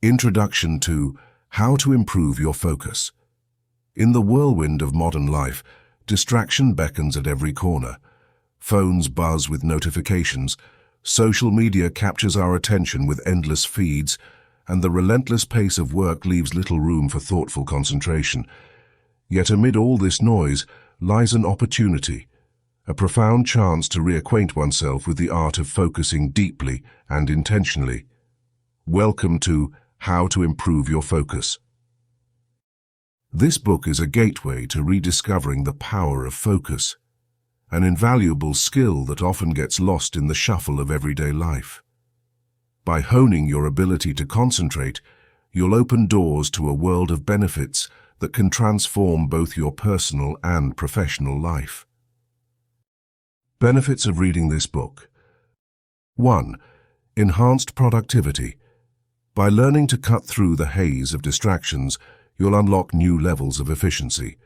Introduction to How to Improve Your Focus. In the whirlwind of modern life, distraction beckons at every corner. Phones buzz with notifications, social media captures our attention with endless feeds, and the relentless pace of work leaves little room for thoughtful concentration. Yet amid all this noise lies an opportunity, a profound chance to reacquaint oneself with the art of focusing deeply and intentionally. Welcome to How to Improve Your Focus. This book is a gateway to rediscovering the power of focus, an invaluable skill that often gets lost in the shuffle of everyday life. By honing your ability to concentrate, you'll open doors to a world of benefits that can transform both your personal and professional life. Benefits of reading this book. 1. Enhanced productivity. By learning to cut through the haze of distractions, you'll unlock new levels of efficiency.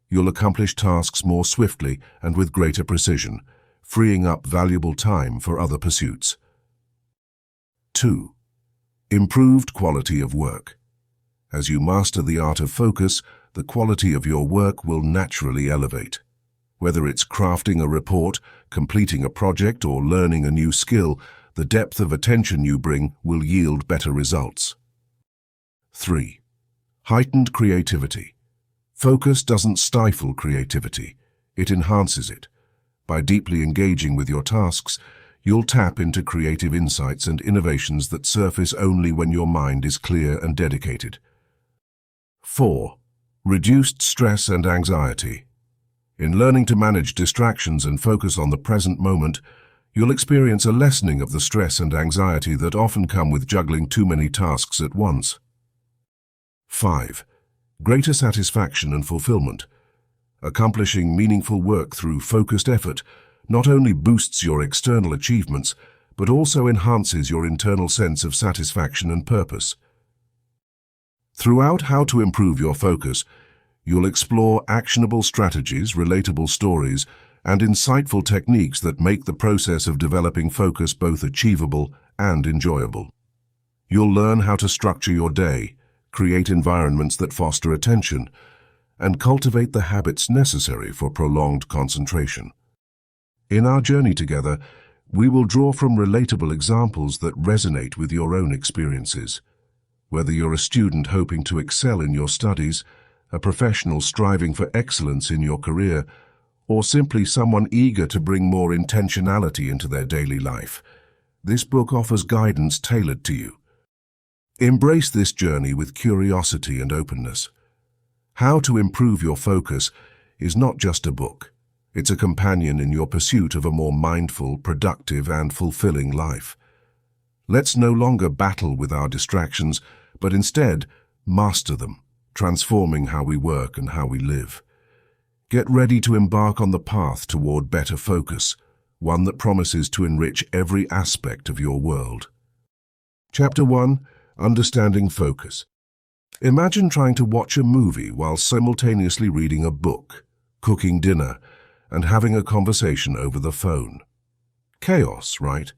You'll accomplish tasks more swiftly and with greater precision, freeing up valuable time for other pursuits. 2. Improved quality of work. As you master the art of focus, the quality of your work will naturally elevate. Whether it's crafting a report, completing a project, or learning a new skill, the depth of attention you bring will yield better results. 3. Heightened creativity. Focus doesn't stifle creativity, it enhances it. By deeply engaging with your tasks, you'll tap into creative insights and innovations that surface only when your mind is clear and dedicated. 4. Reduced stress and anxiety. In learning to manage distractions and focus on the present moment, you'll experience a lessening of the stress and anxiety that often come with juggling too many tasks at once. 5. Greater satisfaction and fulfillment. Accomplishing meaningful work through focused effort not only boosts your external achievements, but also enhances your internal sense of satisfaction and purpose. Throughout How to Improve Your Focus, you'll explore actionable strategies, relatable stories, and insightful techniques that make the process of developing focus both achievable and enjoyable. You'll learn how to structure your day, create environments that foster attention, and cultivate the habits necessary for prolonged concentration. In our journey together, we will draw from relatable examples that resonate with your own experiences. Whether you're a student hoping to excel in your studies, a professional striving for excellence in your career, or simply someone eager to bring more intentionality into their daily life, this book offers guidance tailored to you. Embrace this journey with curiosity and openness. How to Improve Your Focus is not just a book. It's a companion in your pursuit of a more mindful, productive, and fulfilling life. Let's no longer battle with our distractions, but instead master them, transforming how we work and how we live. Get ready to embark on the path toward better focus, one that promises to enrich every aspect of your world. Chapter 1. Understanding Focus. Imagine trying to watch a movie while simultaneously reading a book, cooking dinner, and having a conversation over the phone. Chaos, right?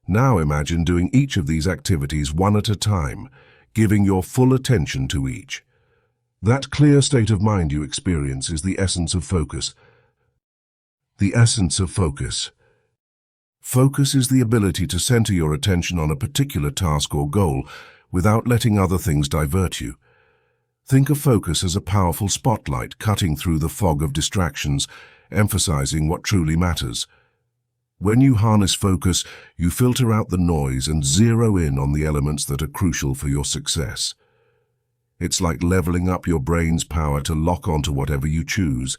Now imagine doing each of these activities one at a time, giving your full attention to each. That clear state of mind you experience is the essence of focus. The essence of focus. Focus is the ability to center your attention on a particular task or goal without letting other things divert you. Think of focus as a powerful spotlight cutting through the fog of distractions, emphasizing what truly matters. When you harness focus, you filter out the noise and zero in on the elements that are crucial for your success. It's like leveling up your brain's power to lock onto whatever you choose,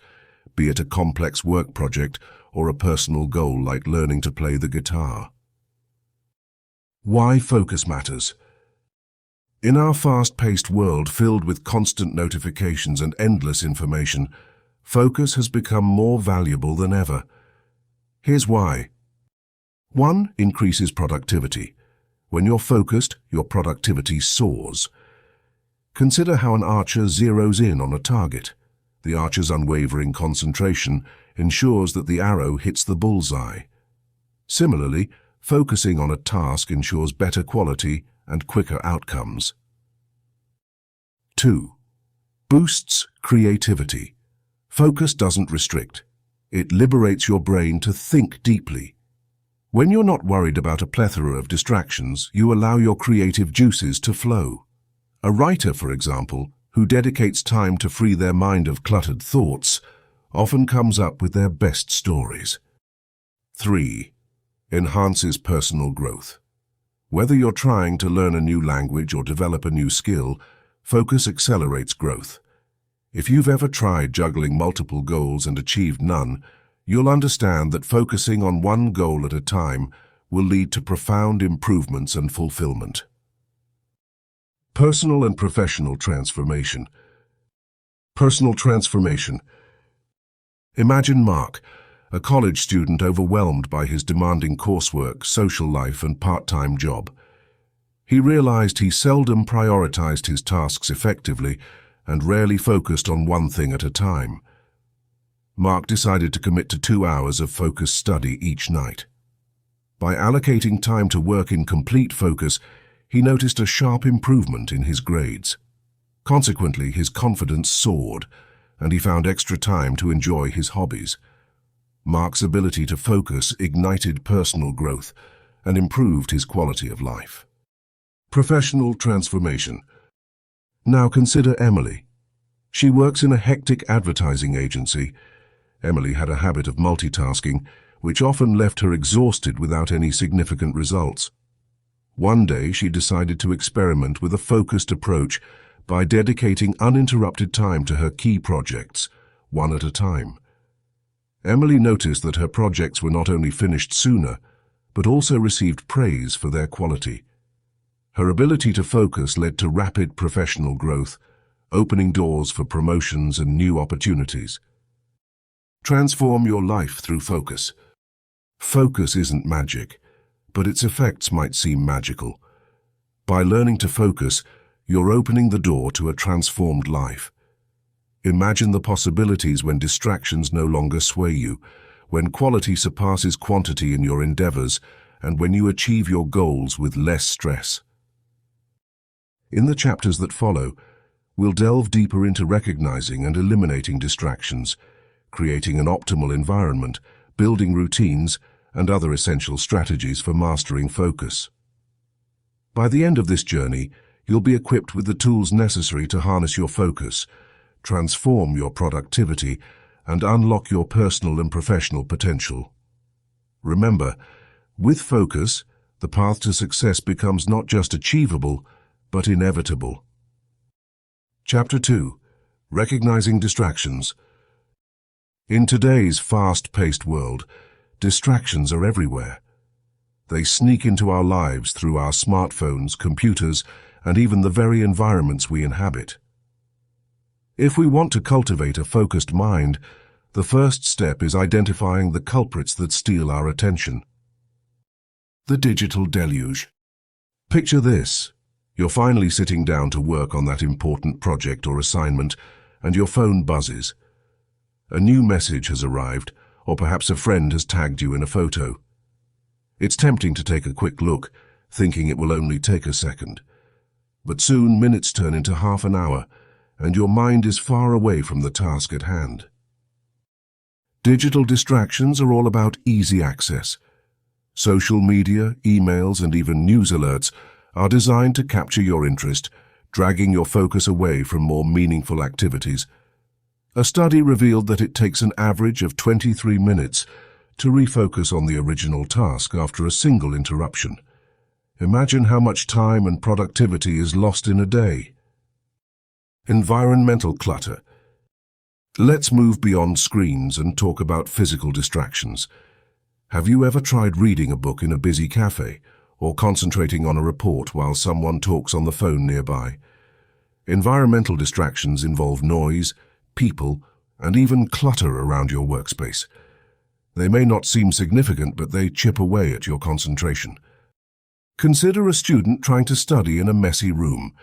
be it a complex work project or a personal goal like learning to play the guitar. Why focus matters. In our fast-paced world filled with constant notifications and endless information, focus has become more valuable than ever. Here's why. 1. Increases productivity. When you're focused, your productivity soars. Consider how an archer zeroes in on a target. The archer's unwavering concentration ensures that the arrow hits the bullseye. Similarly, focusing on a task ensures better quality and quicker outcomes. 2. Boosts creativity. Focus doesn't restrict. It liberates your brain to think deeply. When you're not worried about a plethora of distractions, you allow your creative juices to flow. A writer, for example, who dedicates time to free their mind of cluttered thoughts, often comes up with their best stories. 3. Enhances personal growth. Whether you're trying to learn a new language or develop a new skill, focus accelerates growth. If you've ever tried juggling multiple goals and achieved none, you'll understand that focusing on one goal at a time will lead to profound improvements and fulfillment. Personal and professional transformation. Personal transformation. Imagine Mark, a college student overwhelmed by his demanding coursework, social life, and part-time job. He realized he seldom prioritized his tasks effectively and rarely focused on one thing at a time. Mark decided to commit to 2 hours of focused study each night. By allocating time to work in complete focus, he noticed a sharp improvement in his grades. Consequently, his confidence soared, and he found extra time to enjoy his hobbies. Mark's ability to focus ignited personal growth and improved his quality of life. Professional transformation. Now consider Emily. She works in a hectic advertising agency. Emily had a habit of multitasking, which often left her exhausted without any significant results. One day, she decided to experiment with a focused approach by dedicating uninterrupted time to her key projects, one at a time. Emily noticed that her projects were not only finished sooner, but also received praise for their quality. Her ability to focus led to rapid professional growth, opening doors for promotions and new opportunities. Transform your life through focus. Focus isn't magic, but its effects might seem magical. By learning to focus, you're opening the door to a transformed life. Imagine the possibilities when distractions no longer sway you, when quality surpasses quantity in your endeavors, and when you achieve your goals with less stress. In the chapters that follow, we'll delve deeper into recognizing and eliminating distractions, creating an optimal environment, building routines, and other essential strategies for mastering focus. By the end of this journey, you'll be equipped with the tools necessary to harness your focus, transform your productivity, and unlock your personal and professional potential. Remember, with focus, the path to success becomes not just achievable, but inevitable. Chapter 2. Recognizing distractions. In today's fast-paced world, distractions are everywhere. They sneak into our lives through our smartphones, computers, and even the very environments we inhabit. If we want to cultivate a focused mind, the first step is identifying the culprits that steal our attention. The digital deluge. Picture this. You're finally sitting down to work on that important project or assignment, and your phone buzzes. A new message has arrived, or perhaps a friend has tagged you in a photo. It's tempting to take a quick look, thinking it will only take a second. But soon minutes turn into half an hour, and your mind is far away from the task at hand. Digital distractions are all about easy access. Social media, emails, and even news alerts are designed to capture your interest, dragging your focus away from more meaningful activities. A study revealed that it takes an average of 23 minutes to refocus on the original task after a single interruption. Imagine how much time and productivity is lost in a day. Environmental clutter. Let's move beyond screens and talk about physical distractions. Have you ever tried reading a book in a busy cafe or concentrating on a report while someone talks on the phone nearby? Environmental distractions involve noise, people, and even clutter around your workspace. They may not seem significant, but they chip away at your concentration. Consider a student trying to study in a messy room.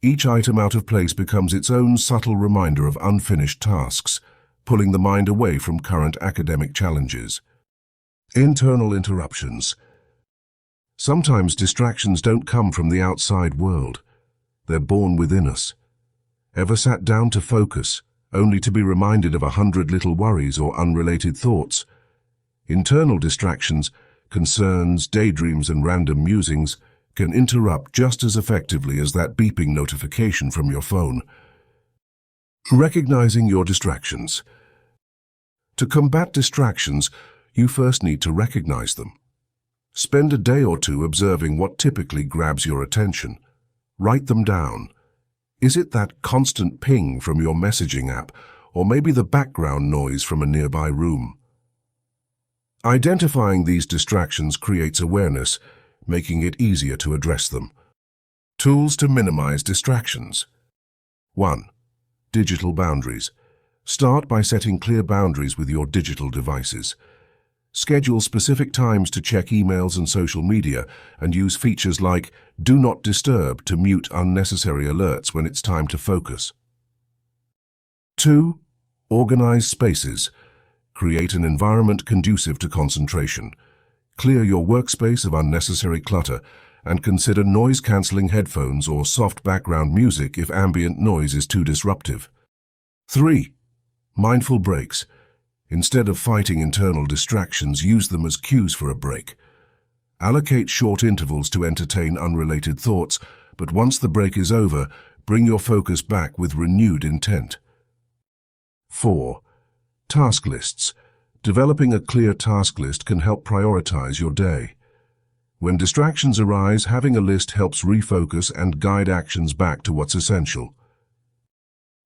Each item out of place becomes its own subtle reminder of unfinished tasks, pulling the mind away from current academic challenges. Internal interruptions. Sometimes distractions don't come from the outside world. They're born within us. Ever sat down to focus, only to be reminded of 100 little worries or unrelated thoughts? Internal distractions, concerns, daydreams, and random musings can interrupt just as effectively as that beeping notification from your phone. Recognizing your distractions. To combat distractions, you first need to recognize them. Spend a day or two observing what typically grabs your attention. Write them down. Is it that constant ping from your messaging app, or maybe the background noise from a nearby room? Identifying these distractions creates awareness, making it easier to address them. Tools to minimize distractions. 1. Digital boundaries. Start by setting clear boundaries with your digital devices. Schedule specific times to check emails and social media, and use features like Do Not Disturb to mute unnecessary alerts when it's time to focus. 2. Organize spaces. Create an environment conducive to concentration. Clear your workspace of unnecessary clutter, and consider noise-canceling headphones or soft background music if ambient noise is too disruptive. 3. Mindful breaks. Instead of fighting internal distractions, use them as cues for a break. Allocate short intervals to entertain unrelated thoughts, but once the break is over, bring your focus back with renewed intent. 4. Task lists. Developing a clear task list can help prioritize your day. When distractions arise, having a list helps refocus and guide actions back to what's essential.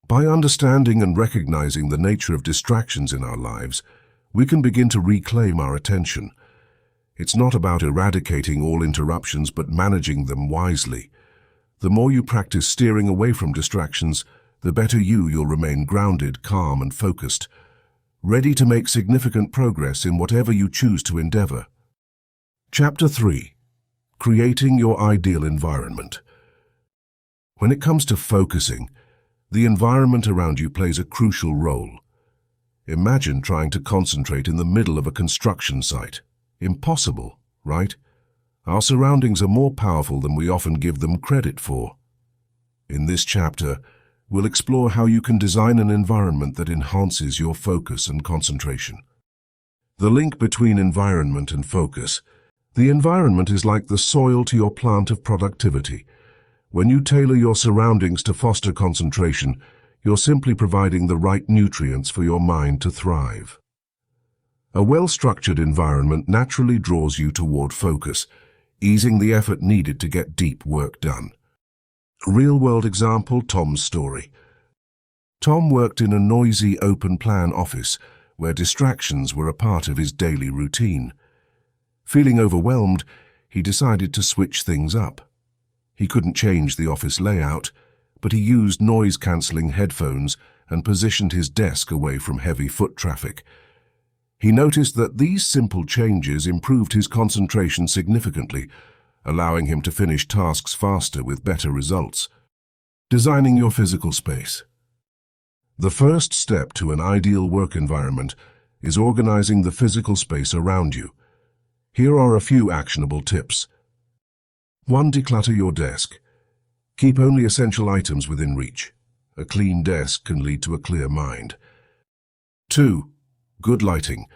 By understanding and recognizing the nature of distractions in our lives, we can begin to reclaim our attention. It's not about eradicating all interruptions, but managing them wisely. The more you practice steering away from distractions, the better you'll remain grounded, calm, and focused, ready to make significant progress in whatever you choose to endeavor. Chapter 3. Creating your ideal environment. When it comes to focusing, the environment around you plays a crucial role. Imagine trying to concentrate in the middle of a construction site. Impossible, right? Our surroundings are more powerful than we often give them credit for. In this chapter, we'll explore how you can design an environment that enhances your focus and concentration. The link between environment and focus. The environment is like the soil to your plant of productivity. When you tailor your surroundings to foster concentration, you're simply providing the right nutrients for your mind to thrive. A well-structured environment naturally draws you toward focus, easing the effort needed to get deep work done. Real-world example, Tom's story. Tom worked in a noisy, open-plan office where distractions were a part of his daily routine. Feeling overwhelmed, he decided to switch things up. He couldn't change the office layout, but he used noise-canceling headphones and positioned his desk away from heavy foot traffic. He noticed that these simple changes improved his concentration significantly, allowing him to finish tasks faster with better results. Designing your physical space. The first step to an ideal work environment is organizing the physical space around you. Here are a few actionable tips. 1. Declutter your desk. Keep only essential items within reach. A clean desk can lead to a clear mind. 2. Good lighting.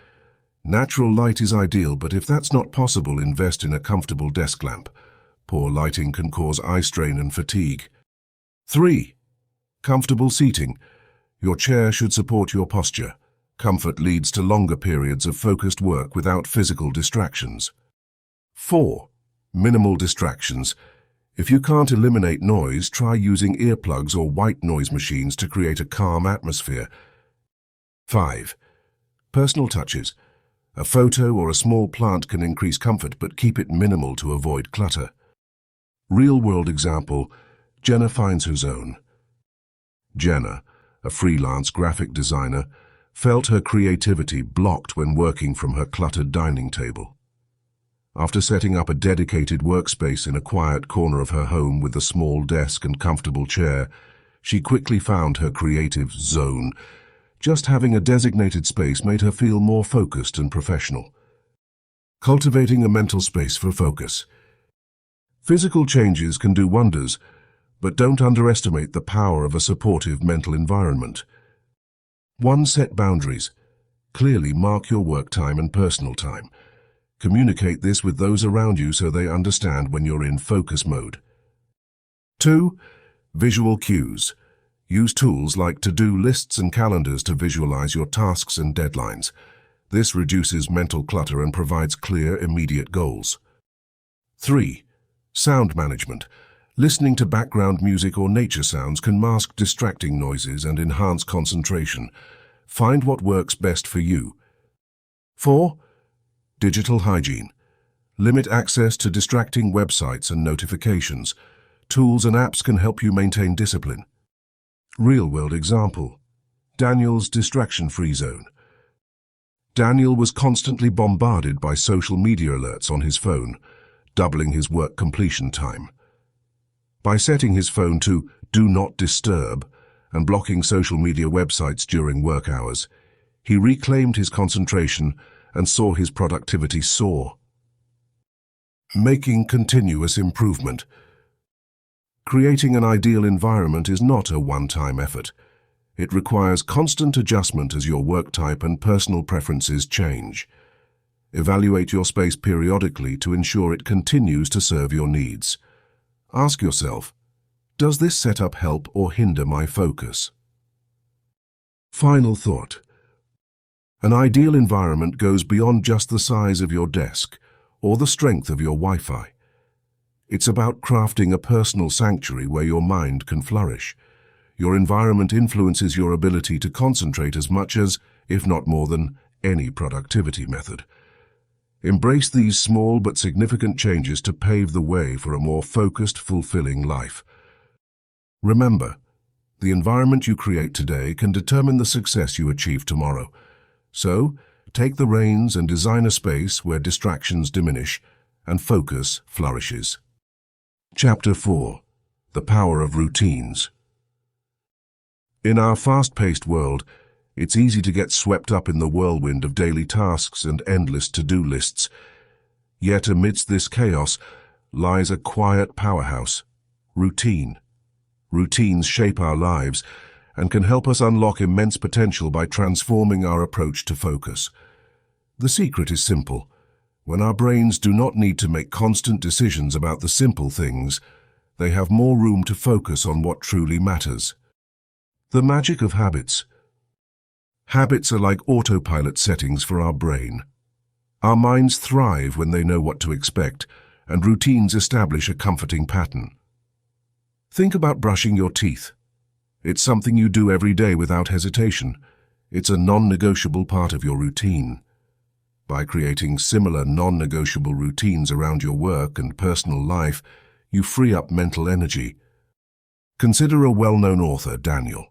Natural light is ideal, but if that's not possible, invest in a comfortable desk lamp. Poor lighting can cause eye strain and fatigue. 3. Comfortable seating. Your chair should support your posture. Comfort leads to longer periods of focused work without physical distractions. 4. Minimal distractions. If you can't eliminate noise, try using earplugs or white noise machines to create a calm atmosphere. 5. Personal touches. A photo or a small plant can increase comfort, but keep it minimal to avoid clutter. Real-world example, Jenna finds her zone. Jenna, a freelance graphic designer, felt her creativity blocked when working from her cluttered dining table. After setting up a dedicated workspace in a quiet corner of her home with a small desk and comfortable chair, she quickly found her creative zone. Just having a designated space made her feel more focused and professional. Cultivating a mental space for focus. Physical changes can do wonders, but don't underestimate the power of a supportive mental environment. 1. Set boundaries. Clearly mark your work time and personal time. Communicate this with those around you so they understand when you're in focus mode. 2. Visual cues. Use tools like to-do lists and calendars to visualize your tasks and deadlines. This reduces mental clutter and provides clear, immediate goals. 3. Sound management. Listening to background music or nature sounds can mask distracting noises and enhance concentration. Find what works best for you. 4. Digital hygiene. Limit access to distracting websites and notifications. Tools and apps can help you maintain discipline. Real-world example. Daniel's distraction-free zone. Daniel was constantly bombarded by social media alerts on his phone, doubling his work completion time. By setting his phone to Do Not Disturb and blocking social media websites during work hours, he reclaimed his concentration and saw his productivity soar. Making continuous improvement. Creating an ideal environment is not a one-time effort. It requires constant adjustment as your work type and personal preferences change. Evaluate your space periodically to ensure it continues to serve your needs. Ask yourself, does this setup help or hinder my focus? Final thought. An ideal environment goes beyond just the size of your desk or the strength of your Wi-Fi. It's about crafting a personal sanctuary where your mind can flourish. Your environment influences your ability to concentrate as much as, if not more than, any productivity method. Embrace these small but significant changes to pave the way for a more focused, fulfilling life. Remember, the environment you create today can determine the success you achieve tomorrow. So, take the reins and design a space where distractions diminish and focus flourishes. Chapter 4. The Power of Routines. In our fast-paced world, it's easy to get swept up in the whirlwind of daily tasks and endless to-do lists. Yet amidst this chaos lies a quiet powerhouse: routine. Routines shape our lives and can help us unlock immense potential by transforming our approach to focus. The secret is simple. When our brains do not need to make constant decisions about the simple things, they have more room to focus on what truly matters. The magic of habits. Habits are like autopilot settings for our brain. Our minds thrive when they know what to expect, and routines establish a comforting pattern. Think about brushing your teeth. It's something you do every day without hesitation. It's a non-negotiable part of your routine. By creating similar non-negotiable routines around your work and personal life, you free up mental energy. Consider a well-known author, Daniel.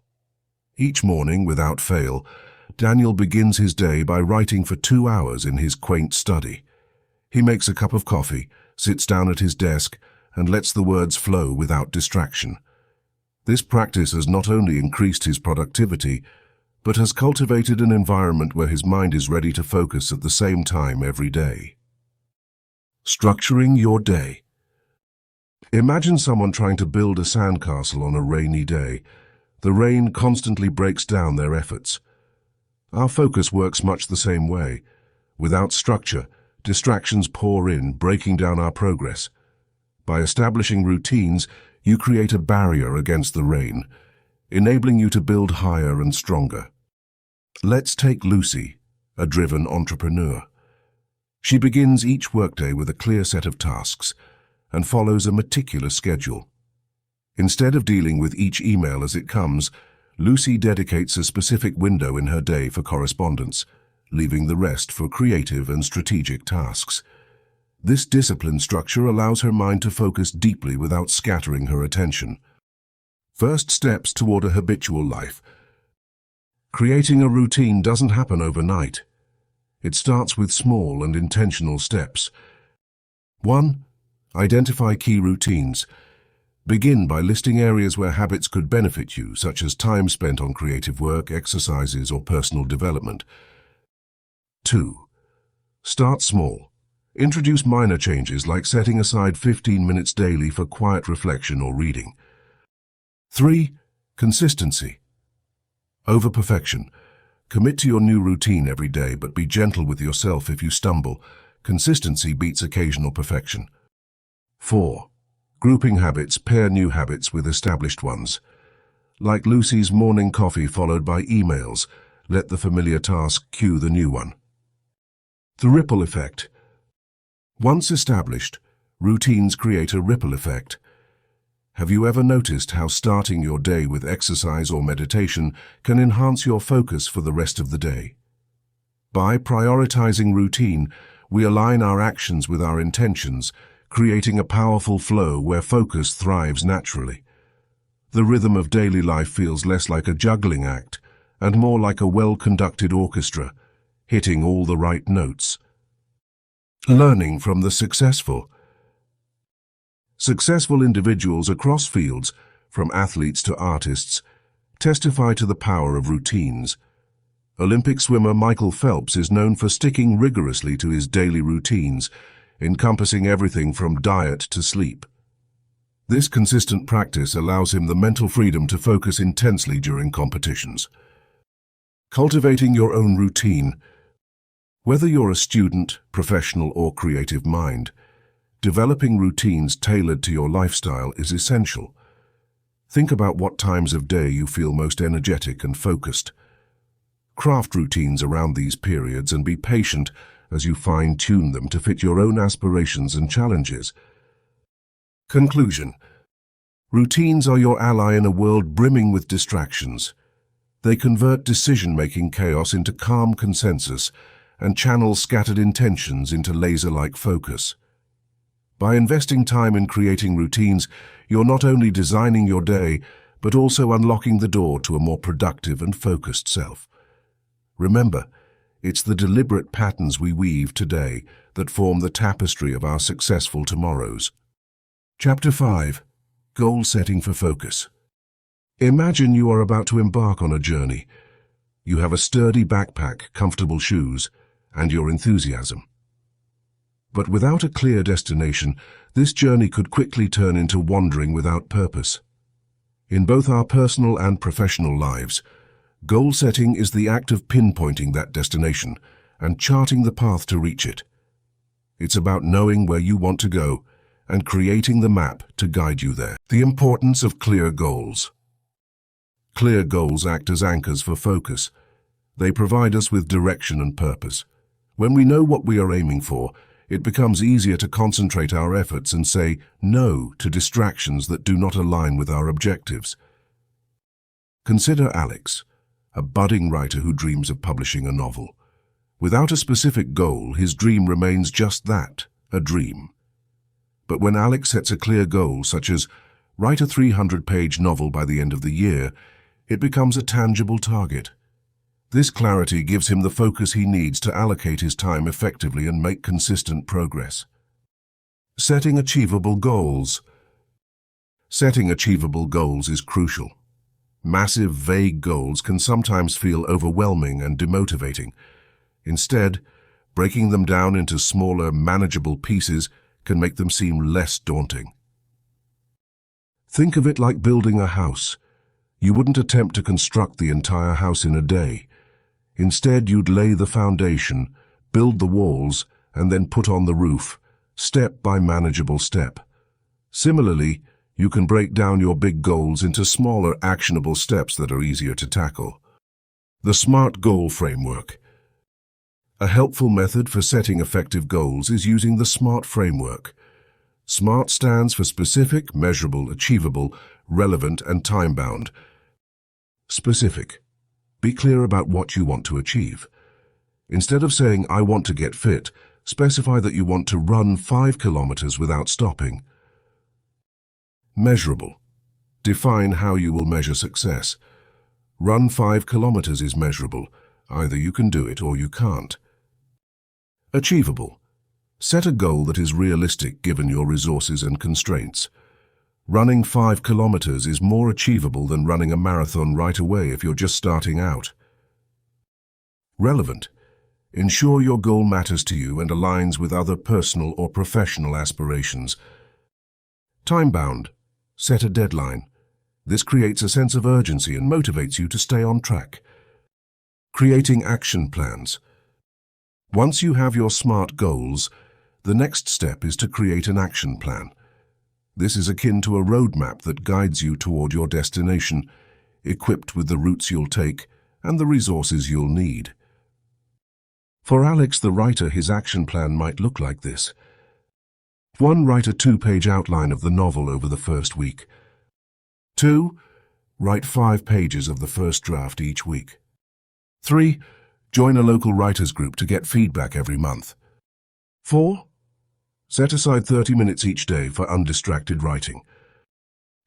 Each morning, without fail, Daniel begins his day by writing for 2 hours in his quaint study. He makes a cup of coffee, sits down at his desk, and lets the words flow without distraction. This practice has not only increased his productivity, but has cultivated an environment where his mind is ready to focus at the same time every day. Structuring your day. Imagine someone trying to build a sandcastle on a rainy day. The rain constantly breaks down their efforts. Our focus works much the same way. Without structure, distractions pour in, breaking down our progress. By establishing routines, you create a barrier against the rain, enabling you to build higher and stronger. Let's take Lucy, a driven entrepreneur. She begins each workday with a clear set of tasks and follows a meticulous schedule. Instead of dealing with each email as it comes, Lucy dedicates a specific window in her day for correspondence, leaving the rest for creative and strategic tasks. This disciplined structure allows her mind to focus deeply without scattering her attention. First steps toward a habitual life. Creating a routine doesn't happen overnight. It starts with small and intentional steps. 1. Identify key routines. Begin by listing areas where habits could benefit you, such as time spent on creative work, exercises, or personal development. 2. Start small. Introduce minor changes like setting aside 15 minutes daily for quiet reflection or reading. 3. Consistency. Over perfection. Commit to your new routine every day, but be gentle with yourself if you stumble. Consistency beats occasional perfection. 4. Grouping habits. Pair new habits with established ones. Like Lucy's morning coffee followed by emails, let the familiar task cue the new one. The ripple effect. Once established, routines create a ripple effect. Have you ever noticed how starting your day with exercise or meditation can enhance your focus for the rest of the day? By prioritizing routine, we align our actions with our intentions, creating a powerful flow where focus thrives naturally. The rhythm of daily life feels less like a juggling act and more like a well-conducted orchestra, hitting all the right notes. Learning from the successful. Successful individuals across fields, from athletes to artists, testify to the power of routines. Olympic swimmer Michael Phelps is known for sticking rigorously to his daily routines, encompassing everything from diet to sleep. This consistent practice allows him the mental freedom to focus intensely during competitions. Cultivating your own routine. Whether you're a student, professional, or creative mind, developing routines tailored to your lifestyle is essential. Think about what times of day you feel most energetic and focused. Craft routines around these periods and be patient as you fine-tune them to fit your own aspirations and challenges. Conclusion. Routines are your ally in a world brimming with distractions. They convert decision-making chaos into calm consensus and channel scattered intentions into laser-like focus. By investing time in creating routines, you're not only designing your day, but also unlocking the door to a more productive and focused self. Remember, it's the deliberate patterns we weave today that form the tapestry of our successful tomorrows. Chapter 5. Goal Setting for Focus. Imagine you are about to embark on a journey. You have a sturdy backpack, comfortable shoes, and your enthusiasm. But without a clear destination, this journey could quickly turn into wandering without purpose. In both our personal and professional lives, goal setting is the act of pinpointing that destination and charting the path to reach it. It's about knowing where you want to go and creating the map to guide you there. The importance of clear goals. Clear goals act as anchors for focus. They provide us with direction and purpose. When we know what we are aiming for, it becomes easier to concentrate our efforts and say no to distractions that do not align with our objectives. Consider Alex, a budding writer who dreams of publishing a novel. Without a specific goal, his dream remains just that, a dream. But when Alex sets a clear goal, such as write a 300-page novel by the end of the year, it becomes a tangible target. This clarity gives him the focus he needs to allocate his time effectively and make consistent progress. Setting achievable goals. Setting achievable goals is crucial. Massive, vague goals can sometimes feel overwhelming and demotivating. Instead, breaking them down into smaller, manageable pieces can make them seem less daunting. Think of it like building a house. You wouldn't attempt to construct the entire house in a day. Instead, you'd lay the foundation, build the walls, and then put on the roof, step by manageable step. Similarly, you can break down your big goals into smaller, actionable steps that are easier to tackle. The SMART Goal Framework. A helpful method for setting effective goals is using the SMART framework. SMART stands for specific, measurable, achievable, relevant, and time-bound. Specific. Be clear about what you want to achieve. Instead of saying, I want to get fit, specify that you want to run 5 kilometers without stopping. Measurable. Define how you will measure success. Run 5 kilometers is measurable. Either you can do it or you can't. Achievable. Set a goal that is realistic given your resources and constraints. Running 5 kilometers is more achievable than running a marathon right away if you're just starting out. Relevant. Ensure your goal matters to you and aligns with other personal or professional aspirations. Time-bound. Set a deadline. This creates a sense of urgency and motivates you to stay on track. Creating action plans. Once you have your SMART goals, the next step is to create an action plan. This is akin to a roadmap that guides you toward your destination, equipped with the routes you'll take and the resources you'll need. For Alex the writer, his action plan might look like this. 1. Write a 2-page outline of the novel over the first week. 2. Write 5 pages of the first draft each week. 3. Join a local writers group to get feedback every month. 4. Set aside 30 minutes each day for undistracted writing.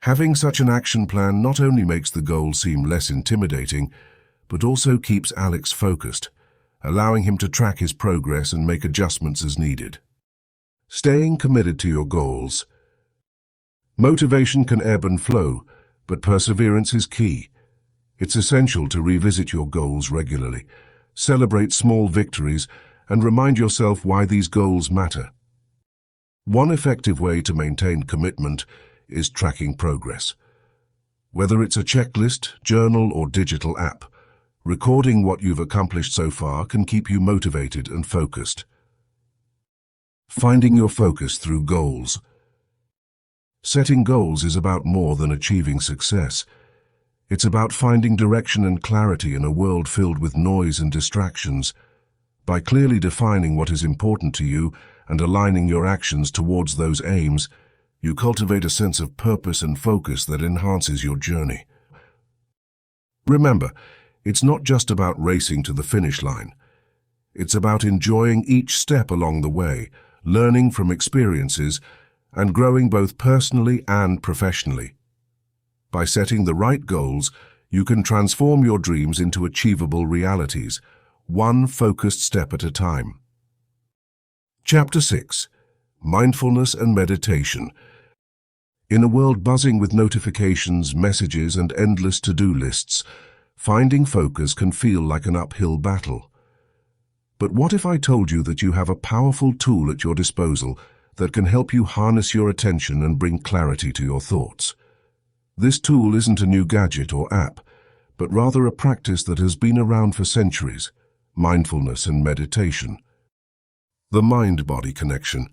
Having such an action plan not only makes the goal seem less intimidating, but also keeps Alex focused, allowing him to track his progress and make adjustments as needed. Staying committed to your goals. Motivation can ebb and flow, but perseverance is key. It's essential to revisit your goals regularly, celebrate small victories, and remind yourself why these goals matter. One effective way to maintain commitment is tracking progress. Whether it's a checklist, journal, or digital app, recording what you've accomplished so far can keep you motivated and focused. Finding your focus through goals. Setting goals is about more than achieving success. It's about finding direction and clarity in a world filled with noise and distractions. By clearly defining what is important to you and aligning your actions towards those aims, you cultivate a sense of purpose and focus that enhances your journey. Remember, it's not just about racing to the finish line. It's about enjoying each step along the way, learning from experiences, and growing both personally and professionally. By setting the right goals, you can transform your dreams into achievable realities, one focused step at a time. Chapter 6. Mindfulness and Meditation. In a world buzzing with notifications, messages, and endless to-do lists, finding focus can feel like an uphill battle. But what if I told you that you have a powerful tool at your disposal that can help you harness your attention and bring clarity to your thoughts? This tool isn't a new gadget or app, but rather a practice that has been around for centuries: mindfulness and meditation. The mind-body connection.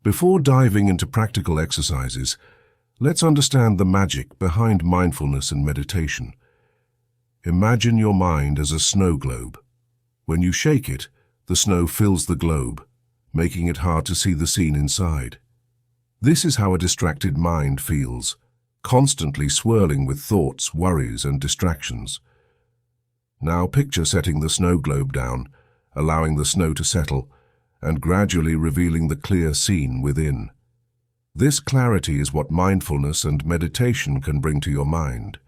Before diving into practical exercises, let's understand the magic behind mindfulness and meditation. Imagine your mind as a snow globe. When you shake it, the snow fills the globe, making it hard to see the scene inside. This is how a distracted mind feels, constantly swirling with thoughts, worries, and distractions. Now picture setting the snow globe down, allowing the snow to settle, and gradually revealing the clear scene within. This clarity is what mindfulness and meditation can bring to your mind.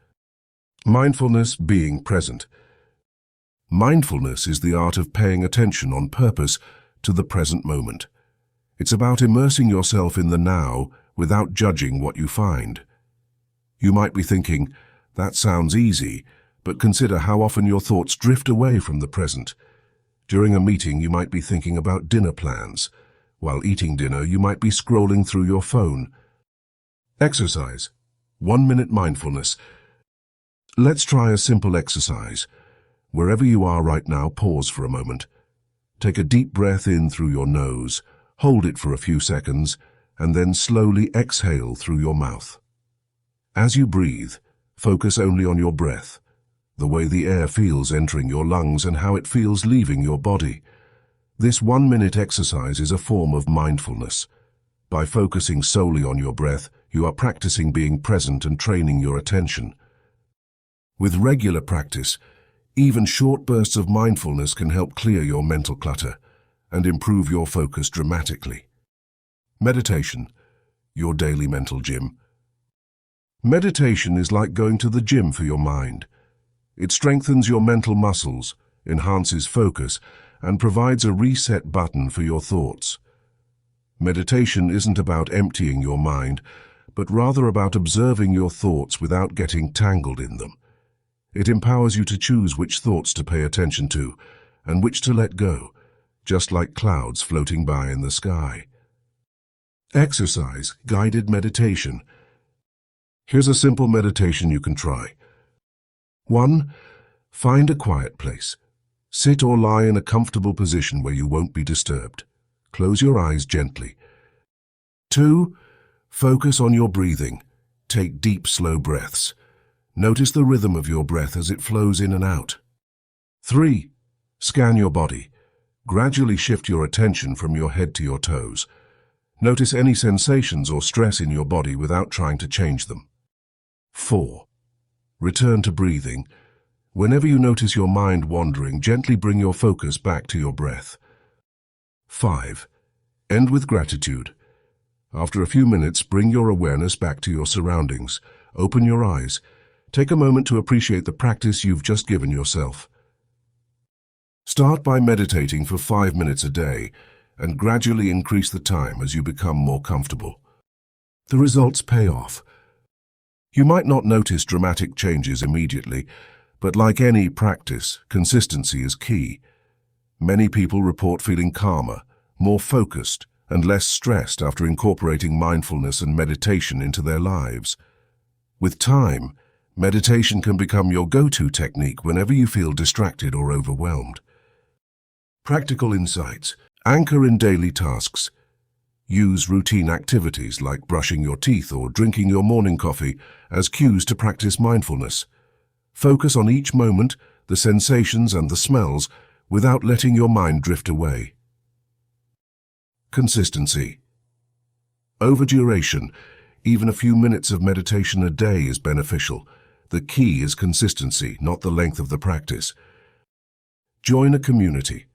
Mindfulness, being present. Mindfulness is the art of paying attention on purpose to the present moment. It's about immersing yourself in the now without judging what you find. You might be thinking, that sounds easy, but consider how often your thoughts drift away from the present. During a meeting, you might be thinking about dinner plans. While eating dinner, you might be scrolling through your phone. Exercise. 1-minute mindfulness. Let's try a simple exercise. Wherever you are right now, pause for a moment. Take a deep breath in through your nose, hold it for a few seconds, and then slowly exhale through your mouth. As you breathe, focus only on your breath, the way the air feels entering your lungs and how it feels leaving your body. This 1-minute exercise is a form of mindfulness. By focusing solely on your breath, you are practicing being present and training your attention. With regular practice, even short bursts of mindfulness can help clear your mental clutter and improve your focus dramatically. Meditation, your daily mental gym. Meditation is like going to the gym for your mind. It strengthens your mental muscles, enhances focus, and provides a reset button for your thoughts. Meditation isn't about emptying your mind, but rather about observing your thoughts without getting tangled in them. It empowers you to choose which thoughts to pay attention to and which to let go, just like clouds floating by in the sky. Exercise, guided meditation. Here's a simple meditation you can try. 1. Find a quiet place. Sit or lie in a comfortable position where you won't be disturbed. Close your eyes gently. 2. Focus on your breathing. Take deep, slow breaths. Notice the rhythm of your breath as it flows in and out. 3. Scan your body. Gradually shift your attention from your head to your toes. Notice any sensations or stress in your body without trying to change them. 4. Return to breathing. Whenever you notice your mind wandering, gently bring your focus back to your breath. 5. End with gratitude. After a few minutes, bring your awareness back to your surroundings. Open your eyes. Take a moment to appreciate the practice you've just given yourself. Start by meditating for 5 minutes a day and gradually increase the time as you become more comfortable. The results pay off. You might not notice dramatic changes immediately, but like any practice, consistency is key. Many people report feeling calmer, more focused, and less stressed after incorporating mindfulness and meditation into their lives. With time, meditation can become your go-to technique whenever you feel distracted or overwhelmed. Practical insights. Anchor in daily tasks. Use routine activities like brushing your teeth or drinking your morning coffee as cues to practice mindfulness. Focus on each moment, the sensations and the smells, without letting your mind drift away. Consistency. Over duration, even a few minutes of meditation a day is beneficial. The key is consistency, not the length of the practice. Join a community.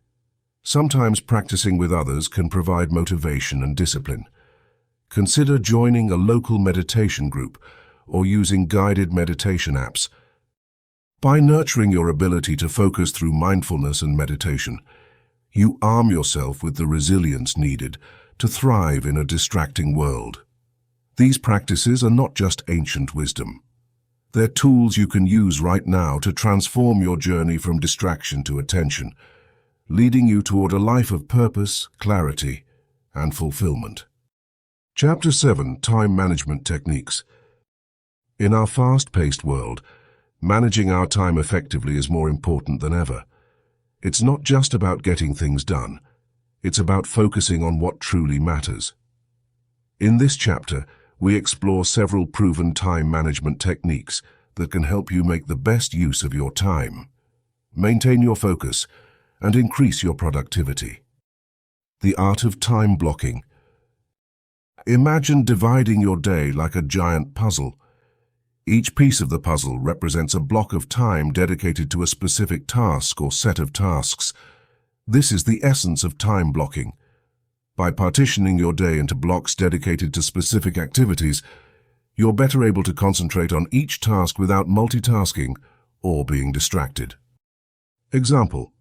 Sometimes practicing with others can provide motivation and discipline. Consider joining a local meditation group or using guided meditation apps. By nurturing your ability to focus through mindfulness and meditation, you arm yourself with the resilience needed to thrive in a distracting world. These practices are not just ancient wisdom. They're tools you can use right now to transform your journey from distraction to attention, leading you toward a life of purpose, clarity, and fulfillment. Chapter 7. Time Management Techniques. In our fast-paced world, managing our time effectively is more important than ever. It's not just about getting things done. It's about focusing on what truly matters. In this chapter, we explore several proven time management techniques that can help you make the best use of your time, maintain your focus, and increase your productivity. The art of time blocking. Imagine dividing your day like a giant puzzle. Each piece of the puzzle represents a block of time dedicated to a specific task or set of tasks. This is the essence of time blocking. By partitioning your day into blocks dedicated to specific activities, you're better able to concentrate on each task without multitasking or being distracted. Example.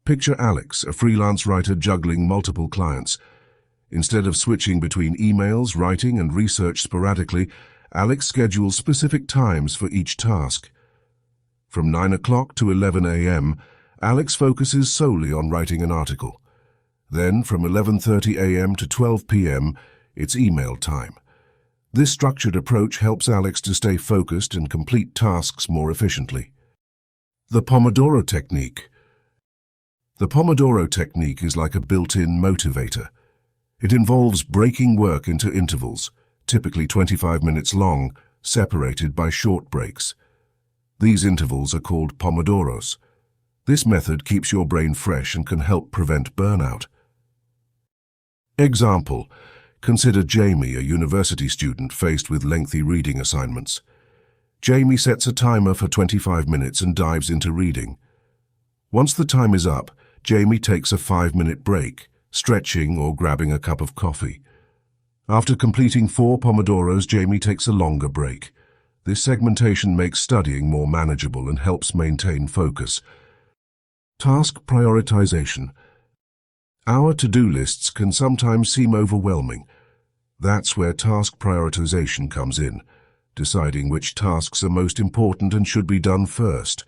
Picture Alex, a freelance writer juggling multiple clients. Instead of switching between emails, writing, and research sporadically, Alex schedules specific times for each task. From 9 o'clock to 11 a.m., Alex focuses solely on writing an article. Then, from 11:30 a.m. to 12 p.m., it's email time. This structured approach helps Alex to stay focused and complete tasks more efficiently. The Pomodoro Technique. The Pomodoro Technique is like a built-in motivator. It involves breaking work into intervals, typically 25 minutes long, separated by short breaks. These intervals are called pomodoros. This method keeps your brain fresh and can help prevent burnout. Example. Consider Jamie, a university student faced with lengthy reading assignments. Jamie sets a timer for 25 minutes and dives into reading. Once the time is up, Jamie takes a 5-minute break, stretching or grabbing a cup of coffee. After completing 4 pomodoros, Jamie takes a longer break. This segmentation makes studying more manageable and helps maintain focus. Task prioritization. Our to-do lists can sometimes seem overwhelming. That's where task prioritization comes in, deciding which tasks are most important and should be done first.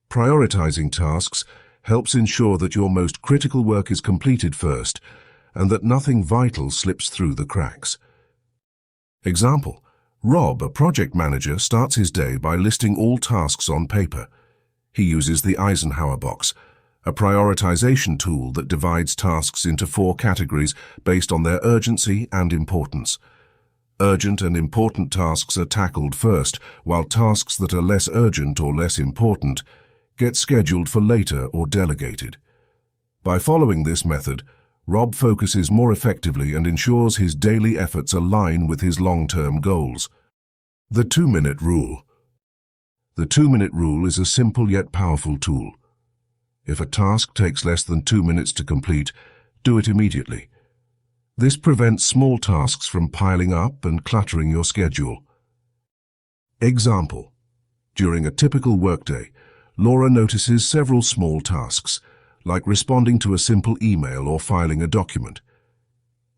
Prioritizing tasks helps ensure that your most critical work is completed first and that nothing vital slips through the cracks. Example: Rob, a project manager, starts his day by listing all tasks on paper. He uses the Eisenhower box, a prioritization tool that divides tasks into 4 categories based on their urgency and importance. Urgent and important tasks are tackled first, while tasks that are less urgent or less important get scheduled for later or delegated. By following this method, Rob focuses more effectively and ensures his daily efforts align with his long-term goals. The 2-minute rule. The 2-minute rule is a simple yet powerful tool. If a task takes less than 2 minutes to complete, do it immediately. This prevents small tasks from piling up and cluttering your schedule. Example: during a typical workday, Laura notices several small tasks, like responding to a simple email or filing a document.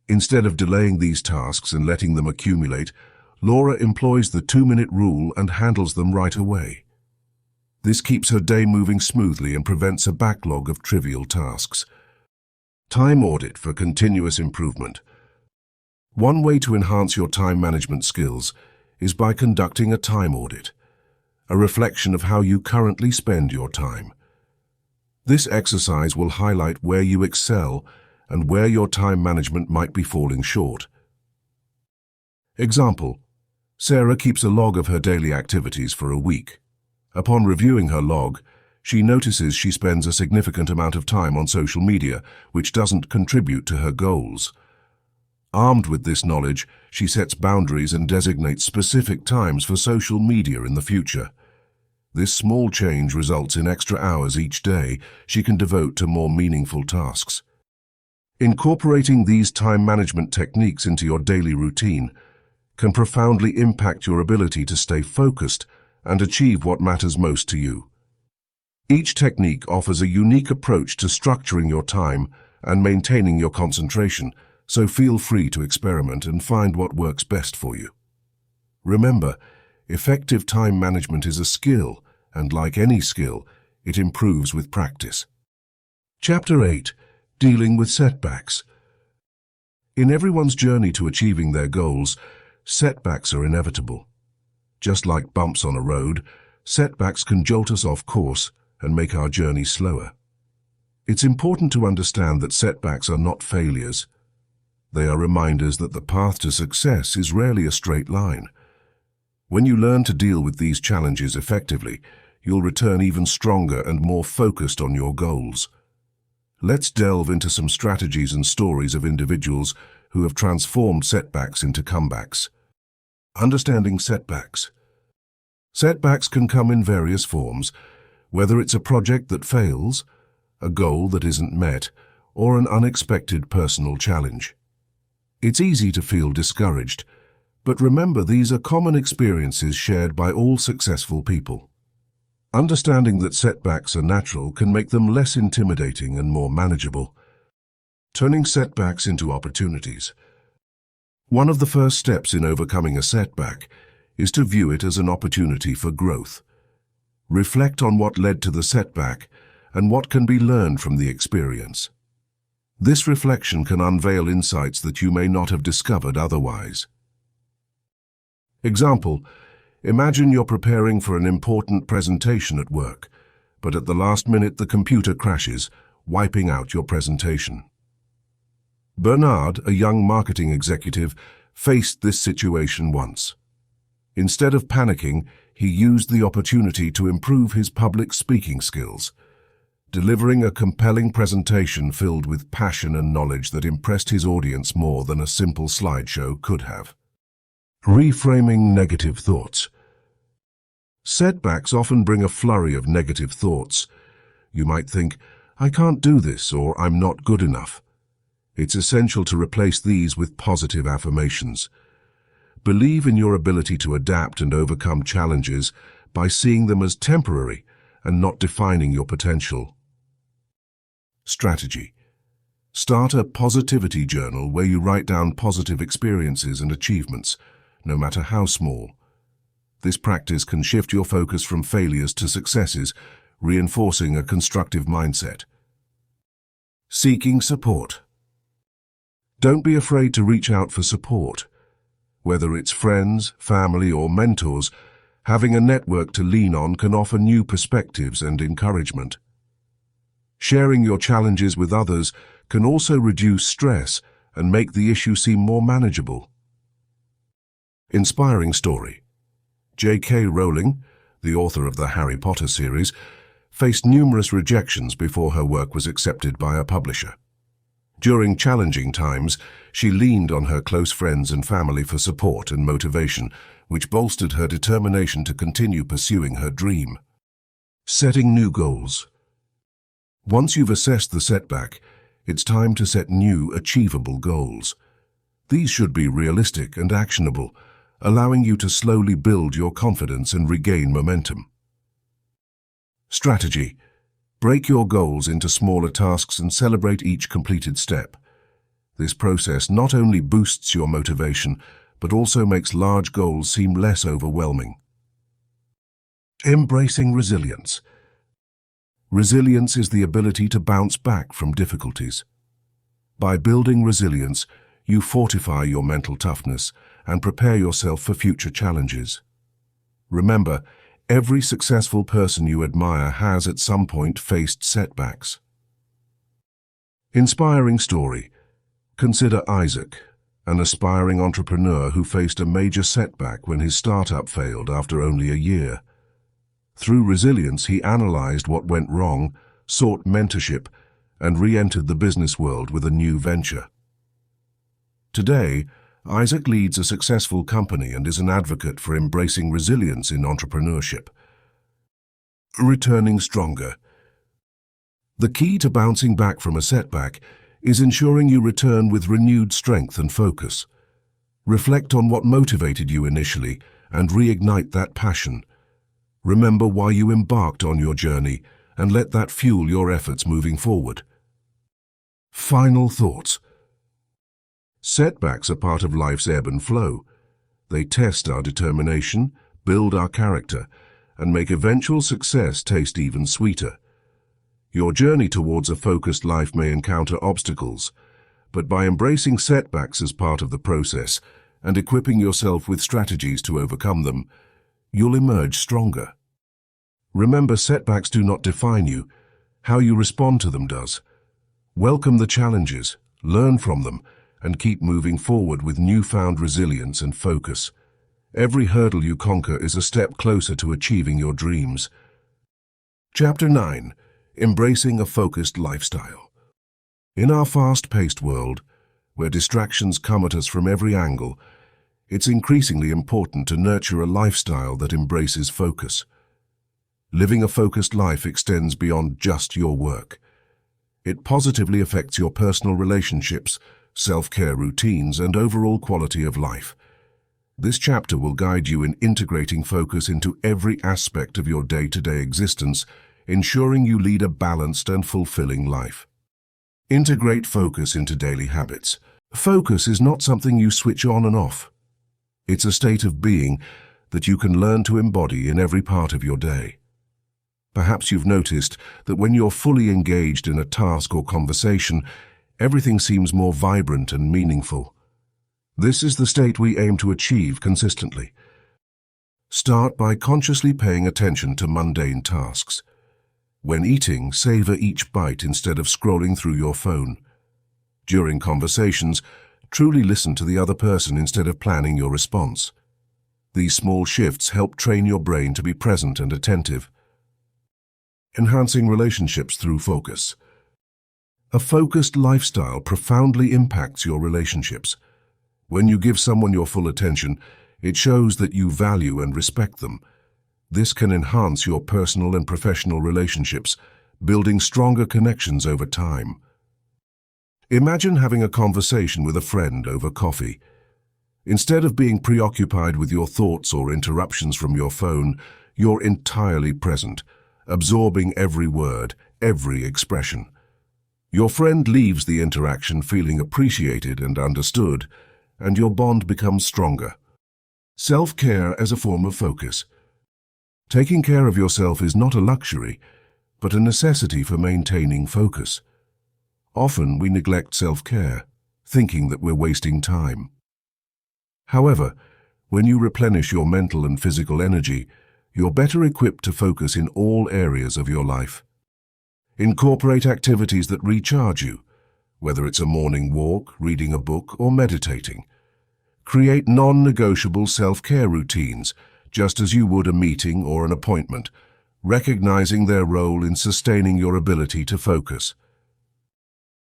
Instead of delaying these tasks and letting them accumulate, Laura employs the 2-minute rule and handles them right away. This keeps her day moving smoothly and prevents a backlog of trivial tasks. Time audit for continuous improvement. One way to enhance your time management skills is by conducting a time audit, a reflection of how you currently spend your time. This exercise will highlight where you excel and where your time management might be falling short. Example: Sarah keeps a log of her daily activities for a week. Upon reviewing her log, she notices she spends a significant amount of time on social media, which doesn't contribute to her goals. Armed with this knowledge, she sets boundaries and designates specific times for social media in the future. This small change results in extra hours each day she can devote to more meaningful tasks. Incorporating these time management techniques into your daily routine can profoundly impact your ability to stay focused and achieve what matters most to you. Each technique offers a unique approach to structuring your time and maintaining your concentration, so feel free to experiment and find what works best for you. Remember, effective time management is a skill, and like any skill, it improves with practice. Chapter 8: Dealing with setbacks. In everyone's journey to achieving their goals, setbacks are inevitable. Just like bumps on a road, setbacks can jolt us off course and make our journey slower. It's important to understand that setbacks are not failures. They are reminders that the path to success is rarely a straight line. When you learn to deal with these challenges effectively, you'll return even stronger and more focused on your goals. Let's delve into some strategies and stories of individuals who have transformed setbacks into comebacks. Understanding setbacks. Setbacks can come in various forms, whether it's a project that fails, a goal that isn't met, or an unexpected personal challenge. It's easy to feel discouraged, but remember, these are common experiences shared by all successful people. Understanding that setbacks are natural can make them less intimidating and more manageable. Turning setbacks into opportunities. One of the first steps in overcoming a setback is to view it as an opportunity for growth. Reflect on what led to the setback and what can be learned from the experience. This reflection can unveil insights that you may not have discovered otherwise. Example: imagine you're preparing for an important presentation at work, but at the last minute the computer crashes, wiping out your presentation. Bernard, a young marketing executive, faced this situation once. Instead of panicking, he used the opportunity to improve his public speaking skills, delivering a compelling presentation filled with passion and knowledge that impressed his audience more than a simple slideshow could have. Reframing negative thoughts. Setbacks often bring a flurry of negative thoughts. You might think, "I can't do this," or "I'm not good enough." It's essential to replace these with positive affirmations. Believe in your ability to adapt and overcome challenges by seeing them as temporary and not defining your potential. Strategy. Start a positivity journal where you write down positive experiences and achievements, no matter how small. This practice can shift your focus from failures to successes, reinforcing a constructive mindset. Seeking support. Don't be afraid to reach out for support. Whether it's friends, family, or mentors, having a network to lean on can offer new perspectives and encouragement. Sharing your challenges with others can also reduce stress and make the issue seem more manageable. Inspiring story. J.K. Rowling, the author of the Harry Potter series, faced numerous rejections before her work was accepted by a publisher. During challenging times, she leaned on her close friends and family for support and motivation, which bolstered her determination to continue pursuing her dream. Setting new goals. Once you've assessed the setback, it's time to set new, achievable goals. These should be realistic and actionable, allowing you to slowly build your confidence and regain momentum. Strategy. Break your goals into smaller tasks and celebrate each completed step. This process not only boosts your motivation, but also makes large goals seem less overwhelming. Embracing resilience. Resilience is the ability to bounce back from difficulties. By building resilience, you fortify your mental toughness and prepare yourself for future challenges. Remember, every successful person you admire has at some point faced setbacks. Inspiring story. Consider Isaac, an aspiring entrepreneur who faced a major setback when his startup failed after only a year. Through resilience, he analyzed what went wrong, sought mentorship, and re-entered the business world with a new venture. Today, Isaac leads a successful company and is an advocate for embracing resilience in entrepreneurship. Returning stronger. The key to bouncing back from a setback is ensuring you return with renewed strength and focus. Reflect on what motivated you initially and reignite that passion. Remember why you embarked on your journey and let that fuel your efforts moving forward. Final thoughts. Setbacks are part of life's ebb and flow. They test our determination, build our character, and make eventual success taste even sweeter. Your journey towards a focused life may encounter obstacles, but by embracing setbacks as part of the process and equipping yourself with strategies to overcome them, you'll emerge stronger. Remember, setbacks do not define you. How you respond to them does. Welcome the challenges, learn from them, and keep moving forward with newfound resilience and focus. Every hurdle you conquer is a step closer to achieving your dreams. Chapter 9. Embracing a focused lifestyle. In our fast-paced world, where distractions come at us from every angle, it's increasingly important to nurture a lifestyle that embraces focus. Living a focused life extends beyond just your work. It positively affects your personal relationships, self-care routines, and overall quality of life. This chapter will guide you in integrating focus into every aspect of your day-to-day existence, ensuring you lead a balanced and fulfilling life. Integrate focus into daily habits. Focus is not something you switch on and off. It's a state of being that you can learn to embody in every part of your day. Perhaps you've noticed that when you're fully engaged in a task or conversation, everything seems more vibrant and meaningful. This is the state we aim to achieve consistently. Start by consciously paying attention to mundane tasks. When eating, savor each bite instead of scrolling through your phone. During conversations, truly listen to the other person instead of planning your response. These small shifts help train your brain to be present and attentive. Enhancing relationships through focus. A focused lifestyle profoundly impacts your relationships. When you give someone your full attention, it shows that you value and respect them. This can enhance your personal and professional relationships, building stronger connections over time. Imagine having a conversation with a friend over coffee. Instead of being preoccupied with your thoughts or interruptions from your phone, you're entirely present, absorbing every word, every expression. Your friend leaves the interaction feeling appreciated and understood, and your bond becomes stronger. Self-care as a form of focus. Taking care of yourself is not a luxury, but a necessity for maintaining focus. Often we neglect self-care, thinking that we're wasting time. However, when you replenish your mental and physical energy, you're better equipped to focus in all areas of your life. Incorporate activities that recharge you, whether it's a morning walk, reading a book, or meditating. Create non-negotiable self-care routines, just as you would a meeting or an appointment, recognizing their role in sustaining your ability to focus.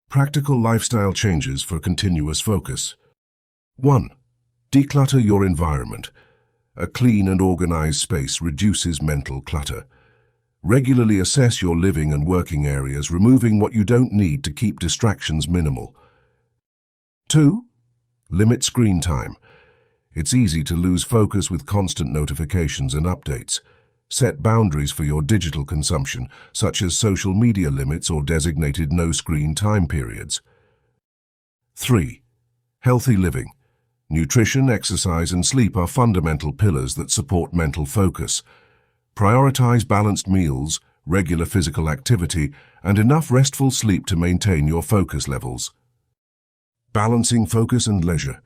Practical lifestyle changes for continuous focus. 1. Declutter your environment. A clean and organized space reduces mental clutter. Regularly assess your living and working areas, removing what you don't need to keep distractions minimal. 2. Limit screen time. It's easy to lose focus with constant notifications and updates. Set boundaries for your digital consumption, such as social media limits or designated no-screen time periods. 3. Healthy living. Nutrition, exercise, and sleep are fundamental pillars that support mental focus. Prioritize balanced meals, regular physical activity, and enough restful sleep to maintain your focus levels. Balancing focus and leisure.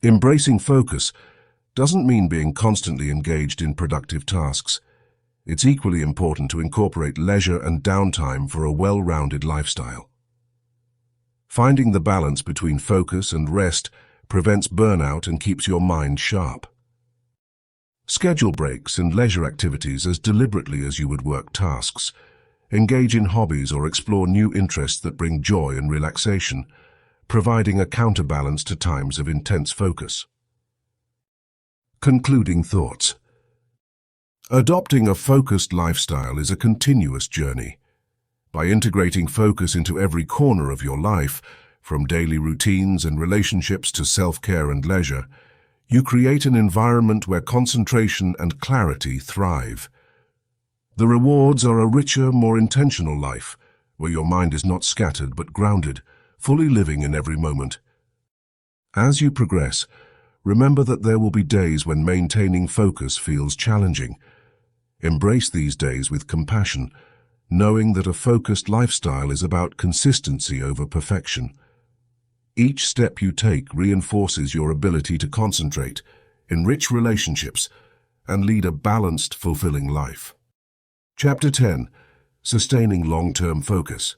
Embracing focus doesn't mean being constantly engaged in productive tasks. It's equally important to incorporate leisure and downtime for a well-rounded lifestyle. Finding the balance between focus and rest prevents burnout and keeps your mind sharp. Schedule breaks and leisure activities as deliberately as you would work tasks. Engage in hobbies or explore new interests that bring joy and relaxation, providing a counterbalance to times of intense focus. Concluding thoughts. Adopting a focused lifestyle is a continuous journey. By integrating focus into every corner of your life, from daily routines and relationships to self-care and leisure, you create an environment where concentration and clarity thrive. The rewards are a richer, more intentional life, where your mind is not scattered but grounded, fully living in every moment. As you progress, remember that there will be days when maintaining focus feels challenging. Embrace these days with compassion, knowing that a focused lifestyle is about consistency over perfection. Each step you take reinforces your ability to concentrate, enrich relationships, and lead a balanced, fulfilling life. Chapter 10. Sustaining Long-Term Focus.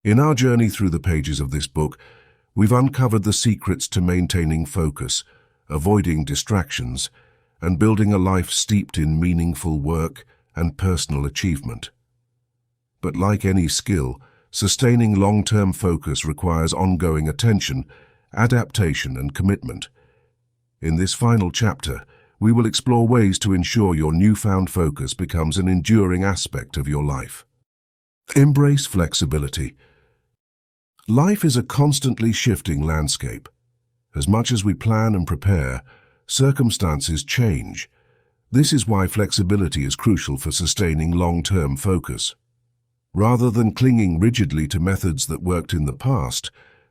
In our journey through the pages of this book, we've uncovered the secrets to maintaining focus, avoiding distractions, and building a life steeped in meaningful work and personal achievement. But like any skill, sustaining long-term focus requires ongoing attention, adaptation, and commitment. In this final chapter, we will explore ways to ensure your newfound focus becomes an enduring aspect of your life. Embrace flexibility. Life is a constantly shifting landscape. As much as we plan and prepare, circumstances change. This is why flexibility is crucial for sustaining long-term focus. Rather than clinging rigidly to methods that worked in the past,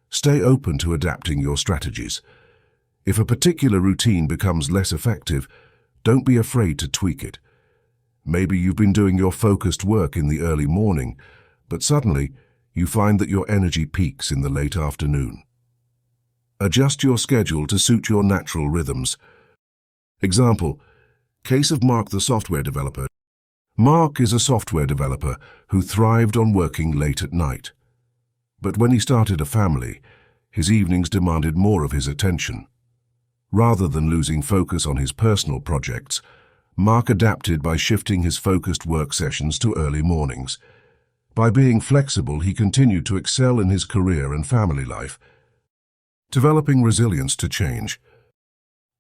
stay open to adapting your strategies. If a particular routine becomes less effective, don't be afraid to tweak it. Maybe you've been doing your focused work in the early morning, but suddenly you find that your energy peaks in the late afternoon. Adjust your schedule to suit your natural rhythms. Example, case of Mark the software developer. Mark is a software developer who thrived on working late at night. But when he started a family, his evenings demanded more of his attention. Rather than losing focus on his personal projects, Mark adapted by shifting his focused work sessions to early mornings. By being flexible, he continued to excel in his career and family life. Developing resilience to change.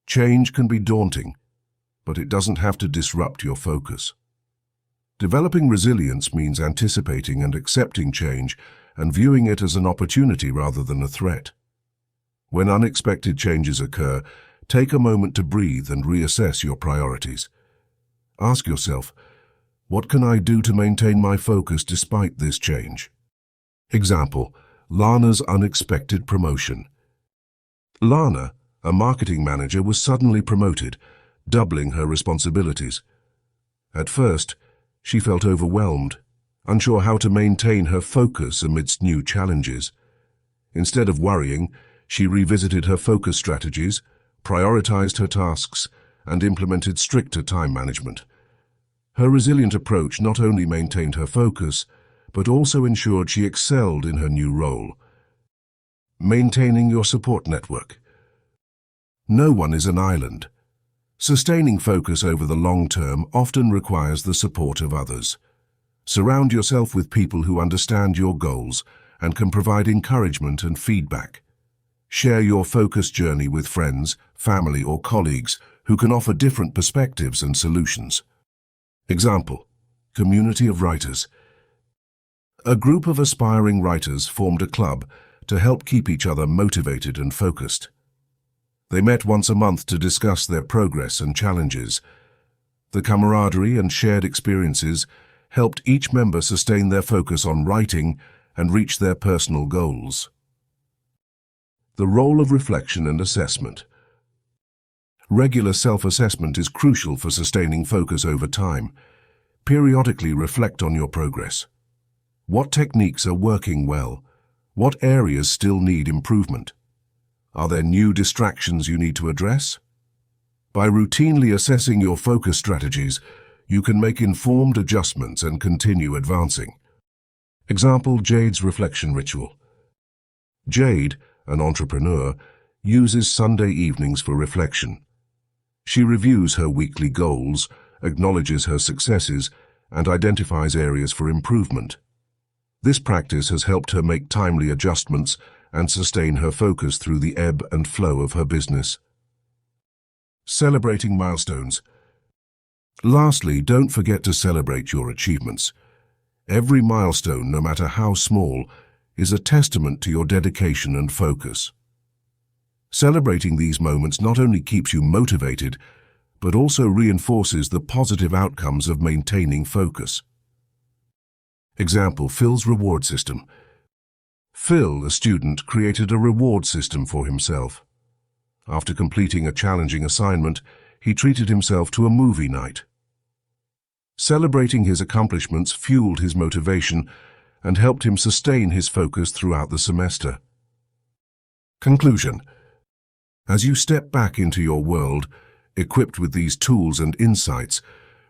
Change can be daunting, but it doesn't have to disrupt your focus. Developing resilience means anticipating and accepting change and viewing it as an opportunity rather than a threat. When unexpected changes occur, take a moment to breathe and reassess your priorities. Ask yourself, what can I do to maintain my focus despite this change? Example, Lana's unexpected promotion. Lana, a marketing manager, was suddenly promoted, doubling her responsibilities. At first, She felt overwhelmed, unsure how to maintain her focus amidst new challenges. Instead of worrying, she revisited her focus strategies, prioritized her tasks, and implemented stricter time management. Her resilient approach not only maintained her focus, but also ensured she excelled in her new role. Maintaining your support network. No one is an island. Sustaining focus over the long term often requires the support of others. Surround yourself with people who understand your goals and can provide encouragement and feedback. Share your focus journey with friends, family, or colleagues who can offer different perspectives and solutions. Example: community of writers. A group of aspiring writers formed a club to help keep each other motivated and focused. They met once a month to discuss their progress and challenges. The camaraderie and shared experiences helped each member sustain their focus on writing and reach their personal goals. The role of reflection and assessment. Regular self-assessment is crucial for sustaining focus over time. Periodically reflect on your progress. What techniques are working well? What areas still need improvement? Are there new distractions you need to address? By routinely assessing your focus strategies, you can make informed adjustments and continue advancing. Example: Jade's reflection ritual. Jade, an entrepreneur, uses Sunday evenings for reflection. She reviews her weekly goals, acknowledges her successes, and identifies areas for improvement. This practice has helped her make timely adjustments and sustain her focus through the ebb and flow of her business. Celebrating milestones. Lastly, don't forget to celebrate your achievements. Every milestone, no matter how small, is a testament to your dedication and focus. Celebrating these moments not only keeps you motivated, but also reinforces the positive outcomes of maintaining focus. Example: Phil's reward system. Phil, a student, created a reward system for himself. After completing a challenging assignment, he treated himself to a movie night. Celebrating his accomplishments fueled his motivation and helped him sustain his focus throughout the semester. Conclusion. As you step back into your world, equipped with these tools and insights,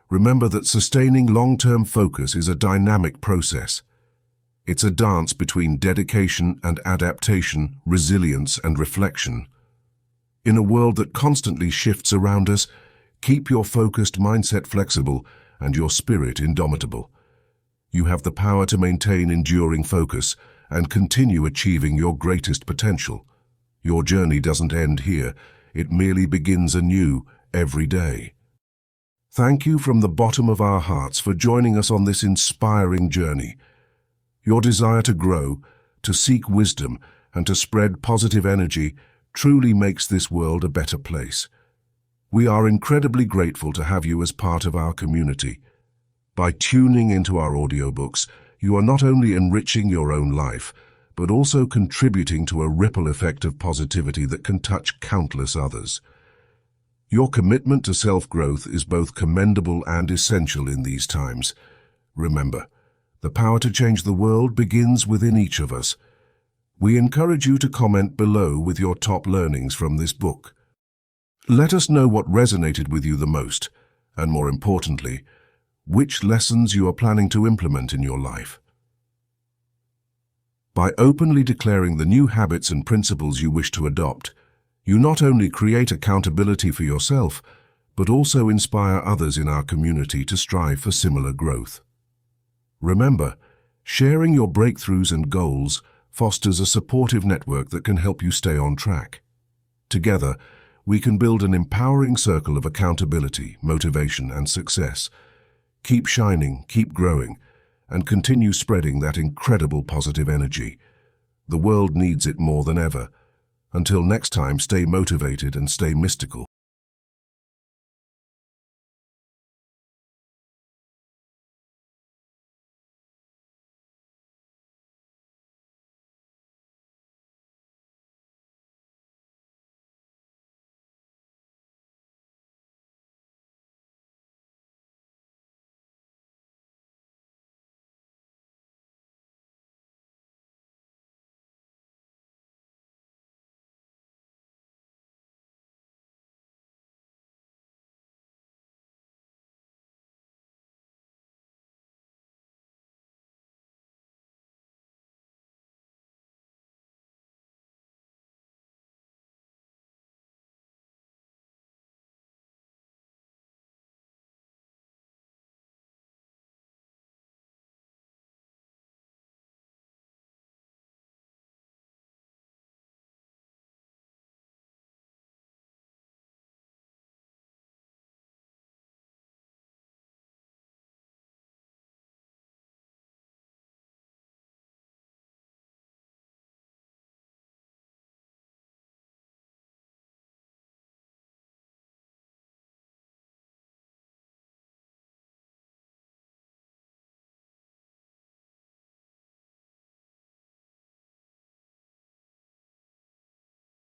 remember that sustaining long-term focus is a dynamic process. It's a dance between dedication and adaptation, resilience and reflection. In a world that constantly shifts around us, keep your focused mindset flexible and your spirit indomitable. You have the power to maintain enduring focus and continue achieving your greatest potential. Your journey doesn't end here, it merely begins anew every day. Thank you from the bottom of our hearts for joining us on this inspiring journey. Your desire to grow, to seek wisdom, and to spread positive energy truly makes this world a better place. We are incredibly grateful to have you as part of our community. By tuning into our audiobooks, you are not only enriching your own life, but also contributing to a ripple effect of positivity that can touch countless others. Your commitment to self-growth is both commendable and essential in these times. Remember, the power to change the world begins within each of us. We encourage you to comment below with your top learnings from this book. Let us know what resonated with you the most, and more importantly, which lessons you are planning to implement in your life. By openly declaring the new habits and principles you wish to adopt, you not only create accountability for yourself, but also inspire others in our community to strive for similar growth. Remember, sharing your breakthroughs and goals fosters a supportive network that can help you stay on track. Together, we can build an empowering circle of accountability, motivation, and success. Keep shining, keep growing, and continue spreading that incredible positive energy. The world needs it more than ever. Until next time, stay motivated and stay mystical.